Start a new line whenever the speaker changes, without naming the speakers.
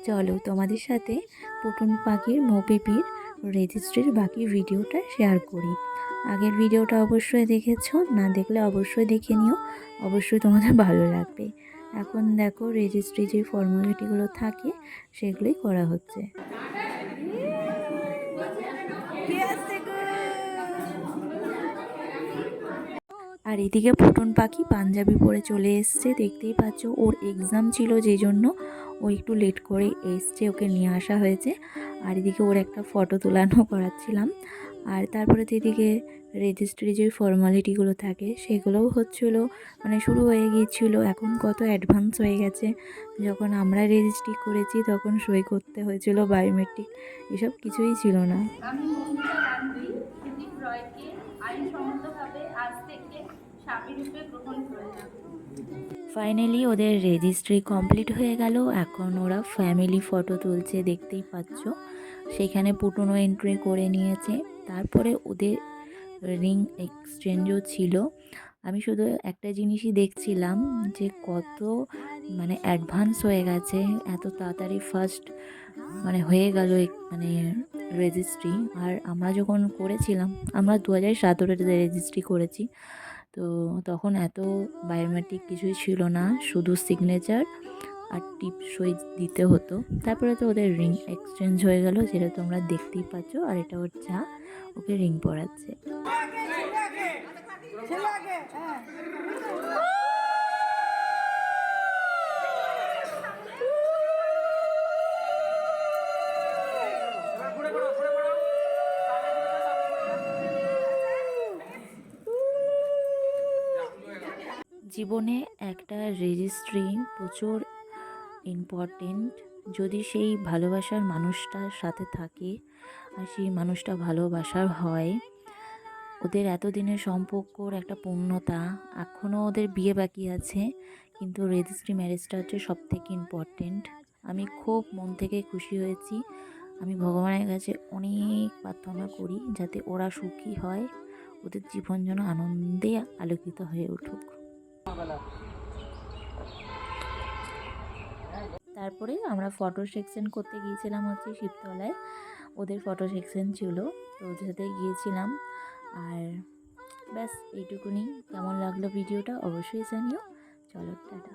চলো তোমাদের সাথে পুটুন পাখির মৌপিপির রেজিস্ট্রির বাকি ভিডিওটা শেয়ার করি। আগের ভিডিওটা অবশ্যই দেখেছো, না দেখলে অবশ্যই দেখে নিও, অবশ্যই তোমাদের ভালো লাগবে। এখন দেখো রেজিস্ট্রি যে ফর্মালিটিগুলো থাকে সেগুলোই করা হচ্ছে। আর এদিকে পুটুন পাখি পাঞ্জাবি পরে চলে এসছে, দেখতেই পাচ্ছ ওর এক্সাম ছিল যেই জন্য ও একটু লেট করে এসছে, ওকে নিয়ে আসা হয়েছে। আর এদিকে ওর একটা ফটো তোলানো করাচ্ছিলাম। আর তারপরে তো এদিকে রেজিস্ট্রি যে ফর্মালিটিগুলো থাকে সেগুলোও হচ্ছিলো, মানে শুরু হয়ে গিয়েছিল। এখন কত অ্যাডভান্স হয়ে গেছে, যখন আমরা রেজিস্ট্রি করেছি তখন সই করতে হয়েছিল, বায়োমেট্রিক এসব কিছুই ছিল না।
আমি মন্দিরা গান্ধী ঋতিক রয়কে আইনসম্মতভাবে আজ থেকে স্বামীরূপে গ্রহণ করলাম।
ফাইনালি ওদের রেজিস্ট্রি কমপ্লিট হয়ে গেল। এখন ওরা ফ্যামিলি ফটো তুলছে, দেখতেই পাচ্ছ। সেখানে পুটুনও এন্ট্রি করে নিয়েছে। তারপরে ওদের রিং এক্সচেঞ্জও ছিল। আমি শুধু একটা জিনিসই দেখছিলাম যে কত মানে অ্যাডভান্স হয়ে গেছে, এত তাড়াতাড়ি ফার্স্ট মানে হয়ে গেল মানে রেজিস্ট্রি। আর আমরা যখন করেছিলাম, আমরা 2017-এ রেজিস্ট্রি করেছি, তো তখন এত বায়োমেট্রিক কিছুই ছিল না, শুধু সিগনেচার আর টিপ সই দিতে হতো। তারপরে তো ওদের রিং এক্সচেঞ্জ হয়ে গেল, যেটা তোমরা দেখতেই পাচ্ছ। আর এটা ওর যা ওকে রিং পরাচ্ছে। জীবনে একটা রেজিস্ট্রি প্রচুর ইম্পর্টেন্ট। যদি সেই ভালোবাসার মানুষটার সাথে থাকে আর সেই মানুষটা ভালোবাসার হয়, ওদের এতদিনের সম্পর্কর একটা পূর্ণতা। এখনও ওদের বিয়ে বাকি আছে, কিন্তু রেজিস্ট্রি ম্যারেজটা হচ্ছে সব থেকে ইম্পর্টেন্ট। আমি খুব মন থেকে খুশি হয়েছি। আমি ভগবানের কাছে অনেক প্রার্থনা করি যাতে ওরা সুখী হয়, ওদের জীবন যেন আনন্দে আলোকিত হয়ে উঠুক। তারপরে আমরা ফটো সেকশন করতে গিয়েছিলাম হচ্ছে শিবতলায়, ওদের ফটো সেকশন ছিল, তো ওদের সাথে গিয়েছিলাম। আর ব্যাস এইটুকুনি। কেমন লাগলো ভিডিওটা অবশ্যই জানিও। চলো টাটা।